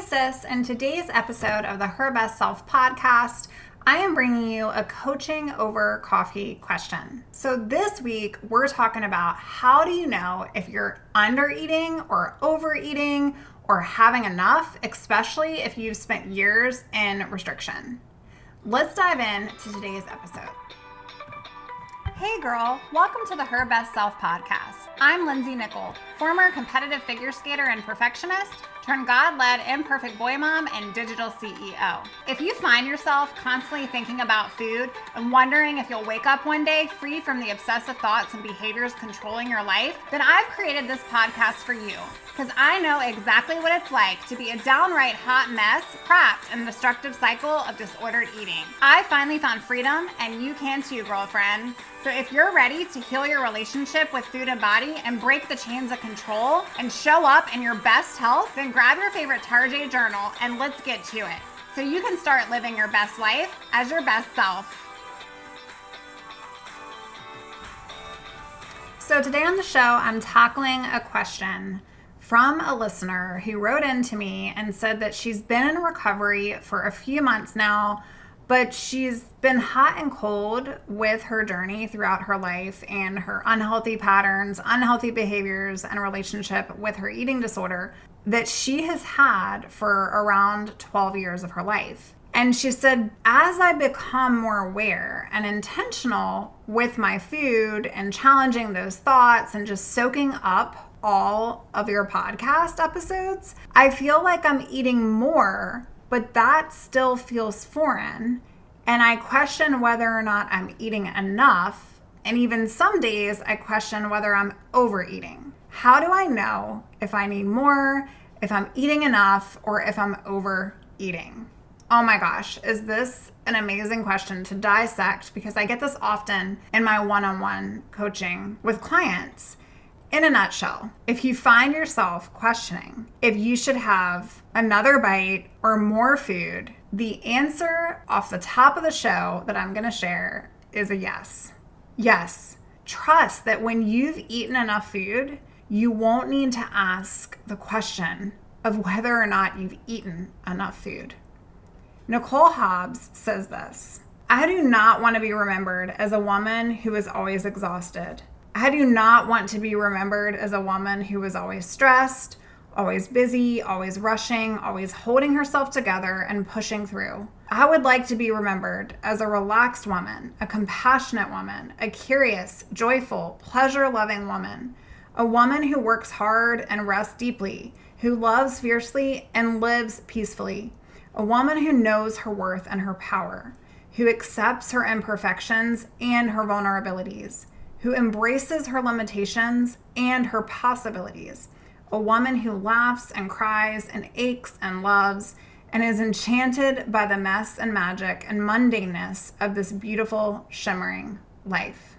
Sis. In today's episode of the Her Best Self podcast, I am bringing you a coaching over coffee question. So this week, we're talking about how do you know if you're under-eating or overeating or having enough, especially if you've spent years in restriction. Let's dive into today's episode. Hey girl, welcome to the Her Best Self podcast. I'm Lindsay Nickel, former competitive figure skater and perfectionist, turned God-led imperfect boy mom and digital CEO. If you find yourself constantly thinking about food and wondering if you'll wake up one day free from the obsessive thoughts and behaviors controlling your life, then I've created this podcast for you. Because I know exactly what it's like to be a downright hot mess, trapped in the destructive cycle of disordered eating. I finally found freedom, and you can too, girlfriend. So if you're ready to heal your relationship with food and body and break the chains of control and show up in your best health, then grab your favorite Tarjay journal and let's get to it. So you can start living your best life as your best self. So today on the show, I'm tackling a question from a listener who wrote in to me and said that she's been in recovery for a few months now, but she's been hot and cold with her journey throughout her life and her unhealthy patterns, unhealthy behaviors, and relationship with her eating disorder that she has had for around 12 years of her life. And she said, as I become more aware and intentional with my food and challenging those thoughts and just soaking up all of your podcast episodes, I feel like I'm eating more, but that still feels foreign. And I question whether or not I'm eating enough. And even some days I question whether I'm overeating. How do I know if I need more, if I'm eating enough, or if I'm overeating? Oh my gosh, is this an amazing question to dissect? Because I get this often in my one-on-one coaching with clients. In a nutshell, if you find yourself questioning if you should have another bite or more food, the answer off the top of the show that I'm going to share is a yes. Yes. Trust that when you've eaten enough food, you won't need to ask the question of whether or not you've eaten enough food. Nicole Hobbs says this: I do not want to be remembered as a woman who is always exhausted. I do not want to be remembered as a woman who is always stressed, always busy, always rushing, always holding herself together and pushing through. I would like to be remembered as a relaxed woman, a compassionate woman, a curious, joyful, pleasure-loving woman, a woman who works hard and rests deeply, who loves fiercely and lives peacefully, a woman who knows her worth and her power, who accepts her imperfections and her vulnerabilities, who embraces her limitations and her possibilities, a woman who laughs and cries and aches and loves and is enchanted by the mess and magic and mundaneness of this beautiful, shimmering life.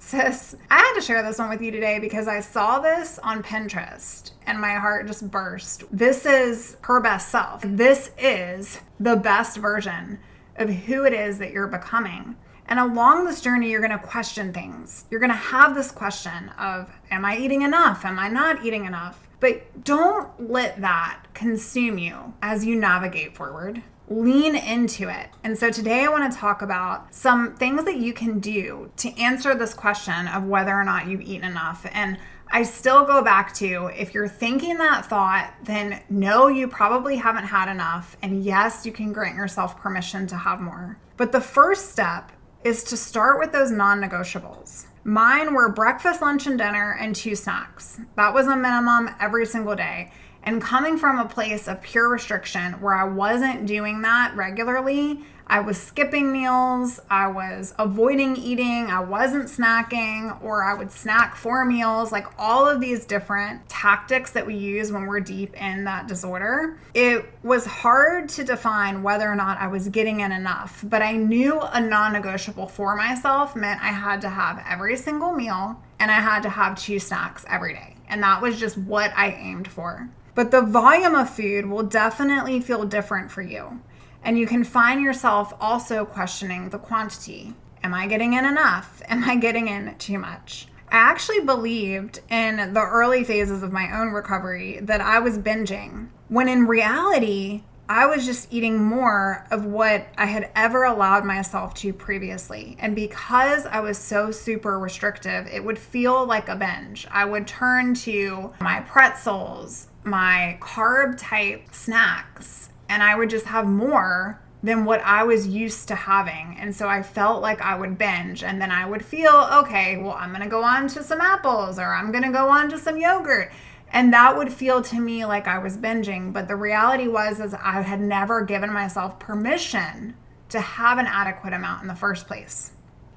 Sis, I had to share this one with you today because I saw this on Pinterest and my heart just burst. This is her best self. This is the best version of who it is that you're becoming. And along this journey, you're going to question things. You're going to have this question of, am I eating enough? Am I not eating enough? But don't let that consume you as you navigate forward. Lean into it. And so today I want to talk about some things that you can do to answer this question of whether or not you've eaten enough. And I still go back to, if you're thinking that thought, then no, you probably haven't had enough. And yes, you can grant yourself permission to have more. But the first step is to start with those non-negotiables. Mine were breakfast, lunch, and dinner, and 2 snacks. That was a minimum every single day. And coming from a place of pure restriction where I wasn't doing that regularly, I was skipping meals, I was avoiding eating, I wasn't snacking, or I would snack 4 meals, like all of these different tactics that we use when we're deep in that disorder. It was hard to define whether or not I was getting in enough, but I knew a non-negotiable for myself meant I had to have every single meal and I had to have 2 snacks every day. And that was just what I aimed for. But the volume of food will definitely feel different for you. And you can find yourself also questioning the quantity. Am I getting in enough? Am I getting in too much? I actually believed in the early phases of my own recovery that I was binging. when in reality, I was just eating more of what I had ever allowed myself to previously. And because I was so super restrictive, it would feel like a binge. I would turn to my pretzels, my carb type snacks, and I would just have more than what I was used to having. And so I felt like I would binge, and then I would feel, okay, well, I'm going to go on to some apples, or I'm going to go on to some yogurt. And that would feel to me like I was binging. But the reality was I had never given myself permission to have an adequate amount in the first place.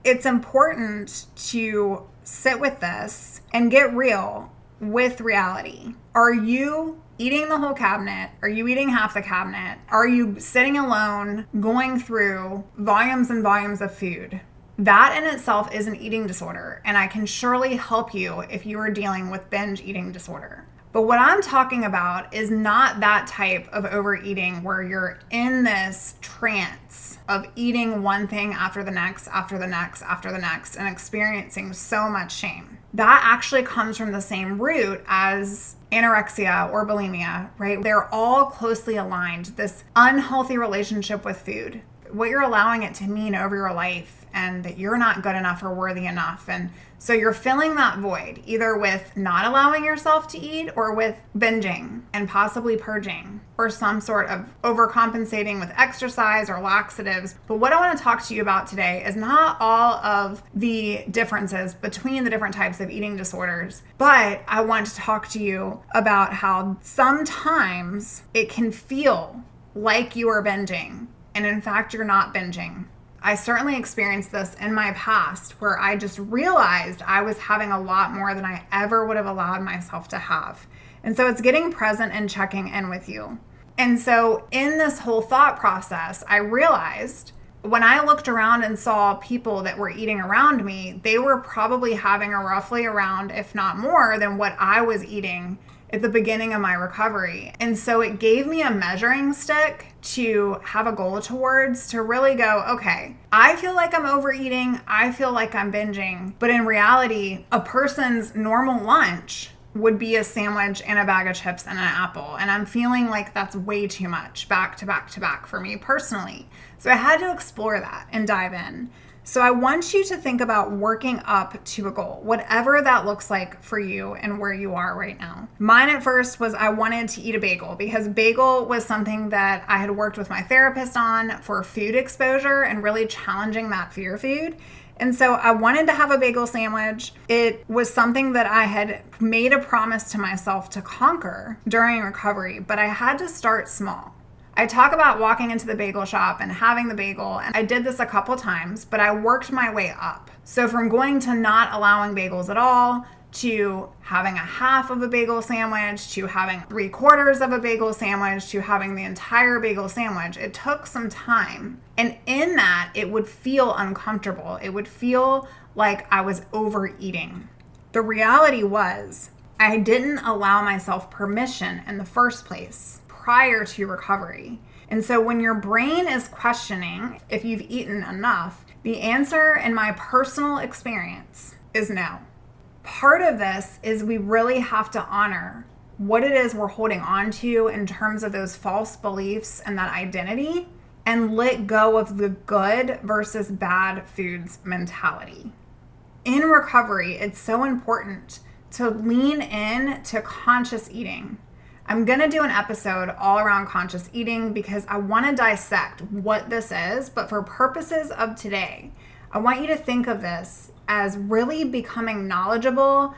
It's important to sit with this and get real with reality. Are you eating the whole cabinet? Are you eating half the cabinet? Are you sitting alone going through volumes and volumes of food? That in itself is an eating disorder, and I can surely help you if you are dealing with binge eating disorder. But what I'm talking about is not that type of overeating where you're in this trance of eating one thing after the next, after the next, after the next, and experiencing so much shame. That actually comes from the same root as anorexia or bulimia, right? They're all closely aligned, this unhealthy relationship with food, what you're allowing it to mean over your life, and that you're not good enough or worthy enough. And so you're filling that void either with not allowing yourself to eat or with binging and possibly purging or some sort of overcompensating with exercise or laxatives. But what I want to talk to you about today is not all of the differences between the different types of eating disorders, but I want to talk to you about how sometimes it can feel like you are binging, and in fact, you're not binging. I certainly experienced this in my past where I just realized I was having a lot more than I ever would have allowed myself to have. And so it's getting present and checking in with you. And so in this whole thought process, I realized when I looked around and saw people that were eating around me, they were probably having a roughly around, if not more, than what I was eating at the beginning of my recovery. And so it gave me a measuring stick to have a goal towards, to really go, okay, I feel like I'm overeating, I feel like I'm binging, but in reality, a person's normal lunch would be a sandwich and a bag of chips and an apple. And I'm feeling like that's way too much back to back to back for me personally. So I had to explore that and dive in. So I want you to think about working up to a goal, whatever that looks like for you and where you are right now. Mine at first was I wanted to eat a bagel because bagel was something that I had worked with my therapist on for food exposure and really challenging that fear food. And so I wanted to have a bagel sandwich. It was something that I had made a promise to myself to conquer during recovery, but I had to start small. I talk about walking into the bagel shop and having the bagel, and I did this a couple times, but I worked my way up. So from going to not allowing bagels at all, to having a half of a bagel sandwich, to having 3/4 of a bagel sandwich, to having the entire bagel sandwich, it took some time. And in that, it would feel uncomfortable. It would feel like I was overeating. The reality was, I didn't allow myself permission in the first place prior to recovery. And so when your brain is questioning if you've eaten enough, the answer in my personal experience is no. Part of this is we really have to honor what it is we're holding on to in terms of those false beliefs and that identity, and let go of the good versus bad foods mentality. In recovery, it's so important to lean in to conscious eating. I'm going to do an episode all around conscious eating because I want to dissect what this is, but for purposes of today, I want you to think of this as really becoming knowledgeable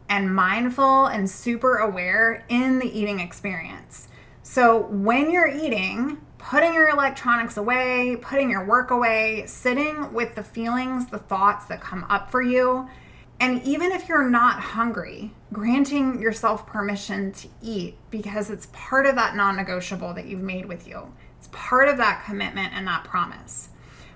and mindful and super aware in the eating experience. So when you're eating, putting your electronics away, putting your work away, sitting with the feelings, the thoughts that come up for you, and even if you're not hungry, granting yourself permission to eat because it's part of that non-negotiable that you've made with you. It's part of that commitment and that promise.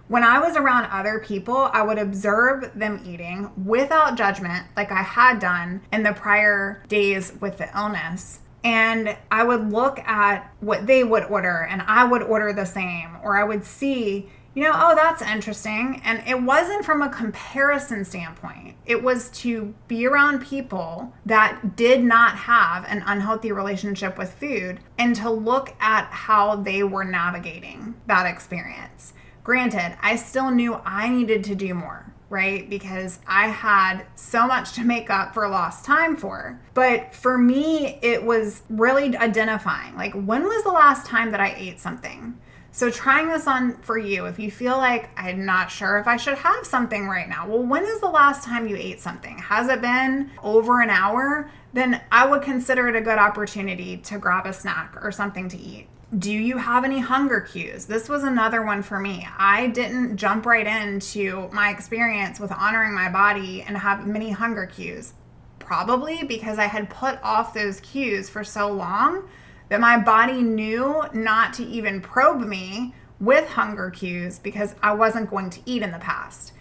When I was around other people, I would observe them eating without judgment, like I had done in the prior days with the illness. And I would look at what they would order and I would order the same, or I would see, oh, that's interesting. And it wasn't from a comparison standpoint. It was to be around people that did not have an unhealthy relationship with food and to look at how they were navigating that experience. Granted, I still knew I needed to do more, right? Because I had so much to make up for lost time for. But for me, it was really identifying, like, when was the last time that I ate something? So trying this on for you, if you feel like I'm not sure if I should have something right now, well, when is the last time you ate something? Has it been over an hour? Then I would consider it a good opportunity to grab a snack or something to eat. Do you have any hunger cues? This was another one for me. I didn't jump right into my experience with honoring my body and have many hunger cues. Probably because I had put off those cues for so long that my body knew not to even probe me with hunger cues because I wasn't going to eat in the past.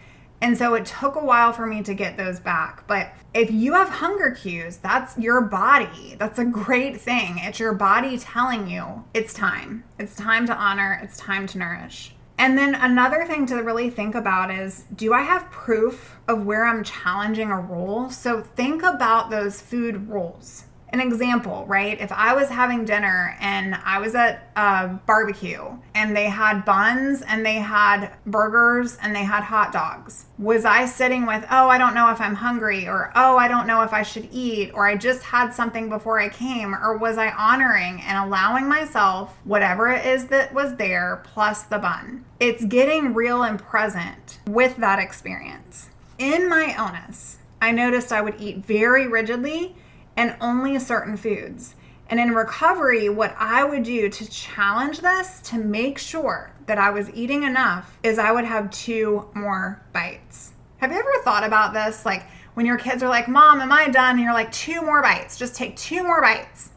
And so it took a while for me to get those back. But if you have hunger cues, that's your body. That's a great thing. It's your body telling you it's time. It's time to honor. It's time to nourish. And then another thing to really think about is, do I have proof of where I'm challenging a rule? So think about those food rules. An example, right? If I was having dinner and I was at a barbecue and they had buns and they had burgers and they had hot dogs, was I sitting with, oh, I don't know if I'm hungry, or oh, I don't know if I should eat, or I just had something before I came, or was I honoring and allowing myself whatever it is that was there plus the bun? It's getting real and present with that experience. In my illness, I noticed I would eat very rigidly and only certain foods. And in recovery, what I would do to challenge this, to make sure that I was eating enough, is I would have 2 more bites. Have you ever thought about this? Like when your kids are like, Mom, am I done? And you're like, 2 more bites, just take 2 more bites.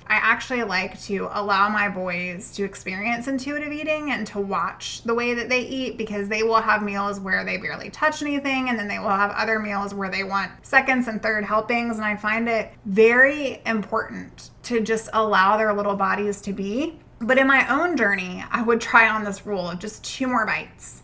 I actually like to allow my boys to experience intuitive eating and to watch the way that they eat, because they will have meals where they barely touch anything, and then they will have other meals where they want seconds and third helpings. And I find it very important to just allow their little bodies to be. But in my own journey, I would try on this rule of just 2 more bites,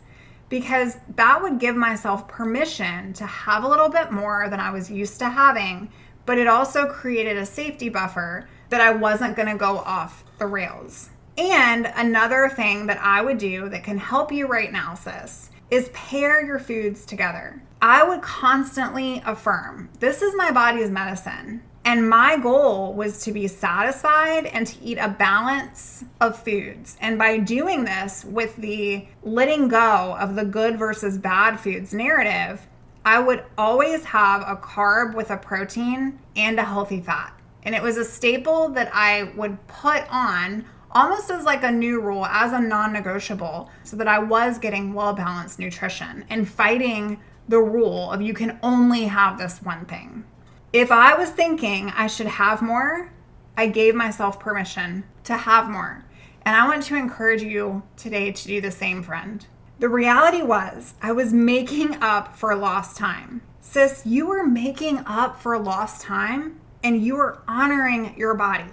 because that would give myself permission to have a little bit more than I was used to having. But it also created a safety buffer that I wasn't going to go off the rails. And another thing that I would do that can help you right now, sis, is pair your foods together. I would constantly affirm, this is my body's medicine. And my goal was to be satisfied and to eat a balance of foods. And by doing this with the letting go of the good versus bad foods narrative, I would always have a carb with a protein and a healthy fat. And it was a staple that I would put on almost as like a new rule, as a non-negotiable, so that I was getting well-balanced nutrition and fighting the rule of you can only have this one thing. If I was thinking I should have more, I gave myself permission to have more. And I want to encourage you today to do the same, friend. The reality was I was making up for lost time. Sis, you were making up for lost time, and you are honoring your body.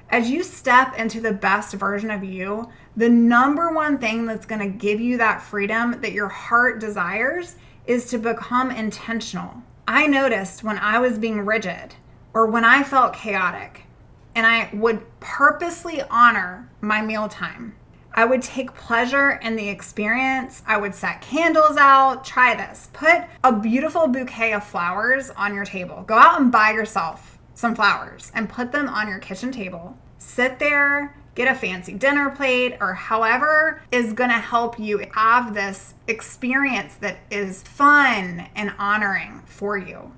As you step into the best version of you, the number one thing that's going to give you that freedom that your heart desires is to become intentional. I noticed when I was being rigid or when I felt chaotic, and I would purposely honor my mealtime. I would take pleasure in the experience. I would set candles out. Try this. Put a beautiful bouquet of flowers on your table. Go out and buy yourself some flowers and put them on your kitchen table. Sit there, get a fancy dinner plate, or however is going to help you have this experience that is fun and honoring for you.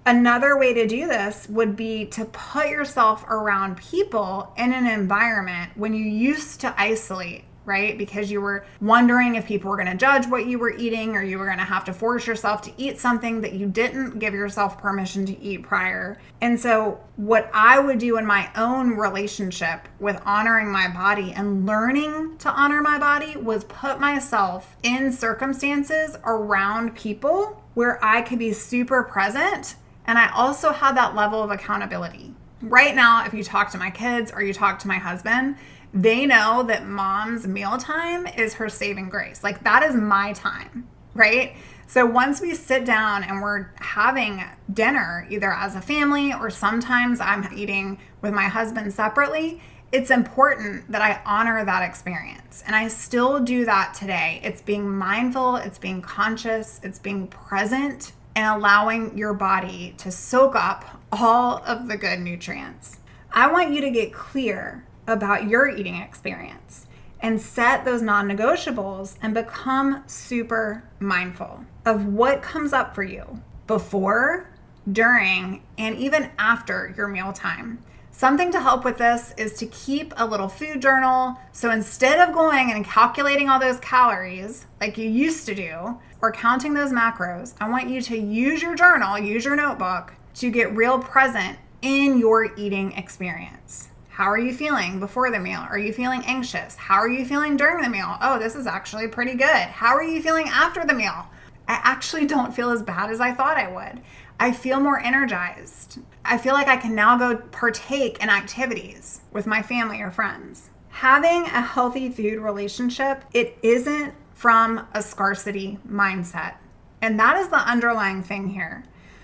Another way to do this would be to put yourself around people in an environment when you used to isolate, right? Because you were wondering if people were going to judge what you were eating, or you were going to have to force yourself to eat something that you didn't give yourself permission to eat prior. And so what I would do in my own relationship with honoring my body and learning to honor my body was put myself in circumstances around people where I could be super present. And I also had that level of accountability. Right now, if you talk to my kids or you talk to my husband, they know that mom's mealtime is her saving grace. Like, that is my time, right? So once we sit down and we're having dinner, either as a family or sometimes I'm eating with my husband separately, it's important that I honor that experience. And I still do that today. It's being mindful, it's being conscious, it's being present, and allowing your body to soak up all of the good nutrients. I want you to get clear about your eating experience and set those non-negotiables and become super mindful of what comes up for you before, during, and even after your mealtime. Something to help with this is to keep a little food journal. So instead of going and calculating all those calories like you used to do, or counting those macros, I want you to use your journal, use your notebook to get real present in your eating experience. How are you feeling before the meal? Are you feeling anxious? How are you feeling during the meal? Oh, this is actually pretty good. How are you feeling after the meal? I actually don't feel as bad as I thought I would. I feel more energized. I feel like I can now go partake in activities with my family or friends. Having a healthy food relationship, it isn't from a scarcity mindset. And that is the underlying thing here.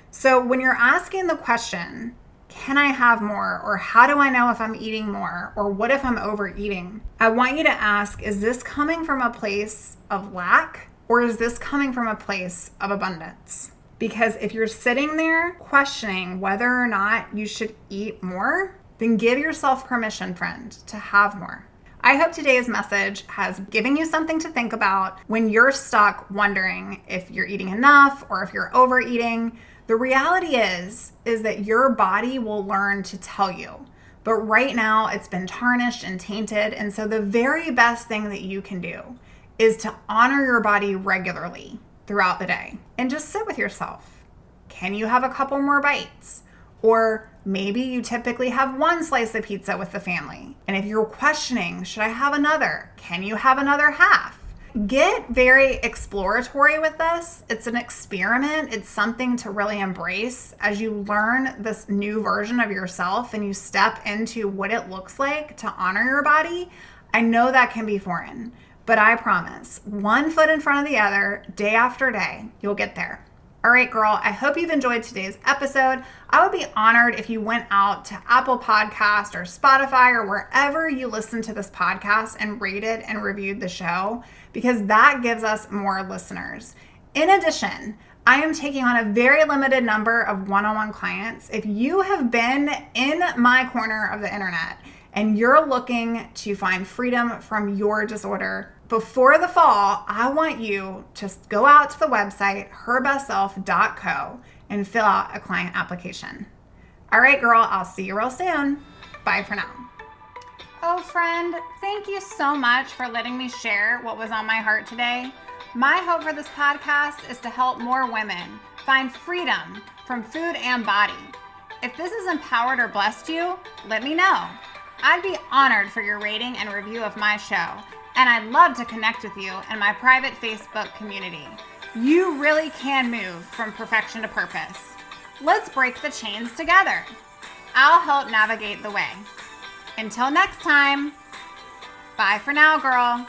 So when you're asking the question, can I have more? Or how do I know if I'm eating more? Or what if I'm overeating? I want you to ask, is this coming from a place of lack? Or is this coming from a place of abundance? Because if you're sitting there questioning whether or not you should eat more, then give yourself permission, friend, to have more. I hope today's message has given you something to think about when you're stuck wondering if you're eating enough or if you're overeating. The reality is that your body will learn to tell you. But right now it's been tarnished and tainted. And so the very best thing that you can do is to honor your body regularly throughout the day and just sit with yourself. Can you have a couple more bites? Or maybe you typically have one slice of pizza with the family. And if you're questioning, should I have another? Can you have another half? Get very exploratory with this. It's an experiment. It's something to really embrace as you learn this new version of yourself and you step into what it looks like to honor your body. I know that can be foreign, but I promise, one foot in front of the other, day after day, you'll get there. All right, girl, I hope you've enjoyed today's episode. I would be honored if you went out to Apple Podcast or Spotify or wherever you listen to this podcast and rated and reviewed the show, because that gives us more listeners. In addition, I am taking on a very limited number of one-on-one clients. If you have been in my corner of the internet and you're looking to find freedom from your disorder, before the fall, I want you to go out to the website, herbestself.co, and fill out a client application. All right, girl, I'll see you real soon. Bye for now. Oh, friend, thank you so much for letting me share what was on my heart today. My hope for this podcast is to help more women find freedom from food and body. If this has empowered or blessed you, let me know. I'd be honored for your rating and review of my show. And I'd love to connect with you in my private Facebook community. You really can move from perfection to purpose. Let's break the chains together. I'll help navigate the way. Until next time, bye for now, girl.